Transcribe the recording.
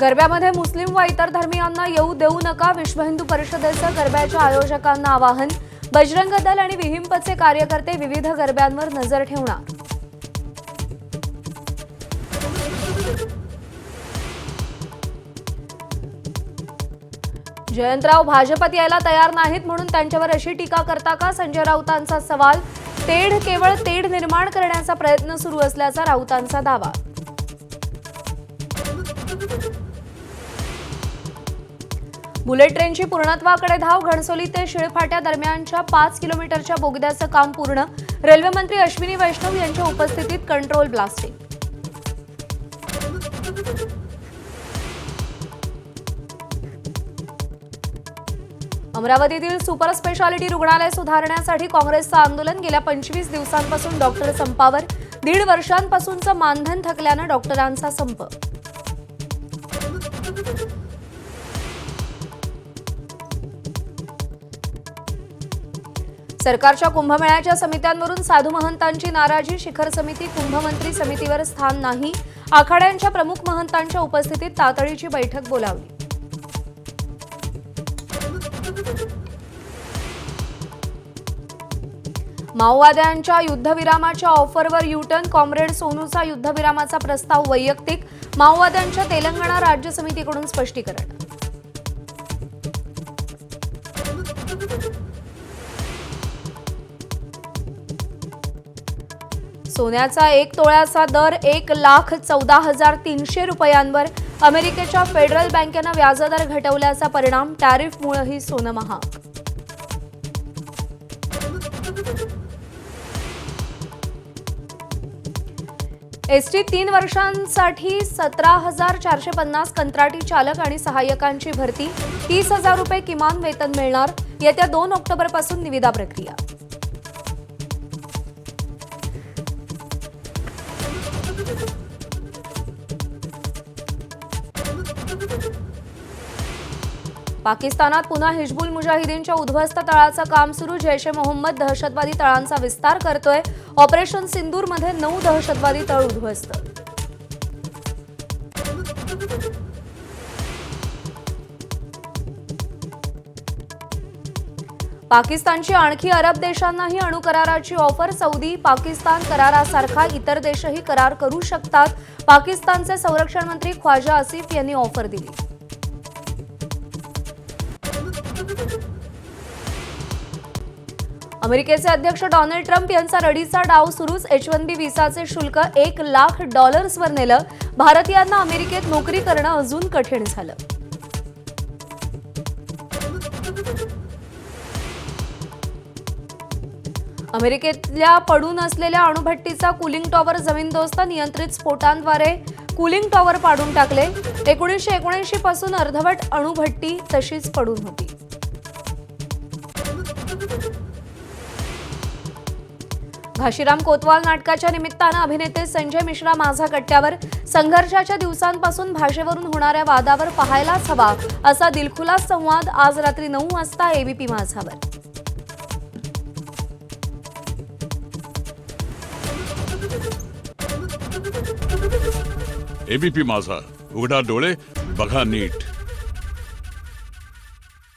गरब्यामध्ये मुस्लिम व इतर धर्मीयांना येऊ देऊ नका, विश्व हिंदू परिषदेचं गरब्याच्या आयोजकांना आवाहन. बजरंग दल आणि विहिंपचे कार्यकर्ते विविध गरब्यांवर नजर ठेवणार. जयंतराव भाजपात यायला तयार नाहीत म्हणून त्यांच्यावर अशी टीका करता का, संजय राऊतांचा सवाल. तेढ केवळ तेढ निर्माण करण्याचा प्रयत्न सुरू असल्याचा राऊतांचा दावा. बुलेट ट्रेनची पूर्णत्वाकडे धाव. घणसोली ते शिळफाट्या दरम्यानच्या 5 किलोमीटरच्या बोगद्याचं काम पूर्ण. रेल्वे मंत्री अश्विनी वैष्णव यांच्या उपस्थितीत कंट्रोल ब्लास्टिंग. अमरावतीतील सुपर स्पेशालिटी रुग्णालय सुधारण्यासाठी काँग्रेसचं आंदोलन. गेल्या 25 दिवसांपासून डॉक्टर संपावर. 1.5 वर्षांपासूनचं मानधन थकल्यानं डॉक्टरांचा संप. सरकारच्या कुंभमेळ्याच्या समित्यांवरून साधू महंतांची नाराजी. शिखर समिती, कुंभमंत्री समितीवर स्थान नाही. आखाड्यांच्या प्रमुख महंतांच्या उपस्थितीत तातडीची बैठक बोलावली. माओवाद्यांच्या युद्धविरामाच्या ऑफरवर युटर्न. कॉम्रेड सोनूचा युद्धविरामाचा प्रस्ताव वैयक्तिक. माओवाद्यांच्या तेलंगणा राज्य समितीकडून स्पष्टीकरण. सोन्याचा 1 तोळ्याचा दर 1,14,300 रुपयांवर. अमेरिकेच्या फेडरल बँकेनं व्याजदर घटवल्याचा परिणाम. टॅरिफमुळेही सोनं महाग. एसटी 3 वर्षांसाठी 17,450 कंत्राटी चालक आणि सहाय्यकांची भरती. 30,000 रुपये किमान वेतन मिळणार. येत्या 2 ऑक्टोबरपासून निविदा प्रक्रिया. पाकिस्तानात पुन्हा हिजबुल मुजाहिदीनच्या उद्ध्वस्त तळाचं काम सुरू. जैश ए मोहम्मद दहशतवादी तळांचा विस्तार करतोय. ऑपरेशन सिंदूरमध्ये 9 दहशतवादी तळ उद्ध्वस्त. पाकिस्तानची आणखी अरब देशांनाही अणुकराराची ऑफर. सौदी पाकिस्तान करारासारखा इतर देशही करार करू शकतात. पाकिस्तानचे संरक्षण मंत्री ख्वाजा आसिफ यांनी ऑफर दिली. अमेरिकेचे अध्यक्ष डोनाल्ड ट्रम्प यांचा रडीचा डाव सुरूच. H-1B व्हिसाचे शुल्क $1,00,000 वर नेलं. भारतीयांना अमेरिकेत नोकरी करणं अजून कठीण झालं. अमेरिकेतल्या पडून असलेल्या अणुभट्टीचा कूलिंग टॉवर जमीनदोस्त. नियंत्रित स्फोटांद्वारे कूलिंग टॉवर पाडून टाकले. 1979 पासून अर्धवट अणुभट्टी तशीच पडून होती. घाशीराम कोतवाल नाटकाच्या निमित्तानं अभिनेते संजय मिश्रा माझा कट्ट्यावर. संघर्षाच्या दिवसांपासून भाषेवरून होणाऱ्या वादावर पाहायलाच हवा, असा दिलखुलास संवाद आज रात्री 9 वाजता ABP माझावर. ABP माझा, उघडा डोळे बघा नीट.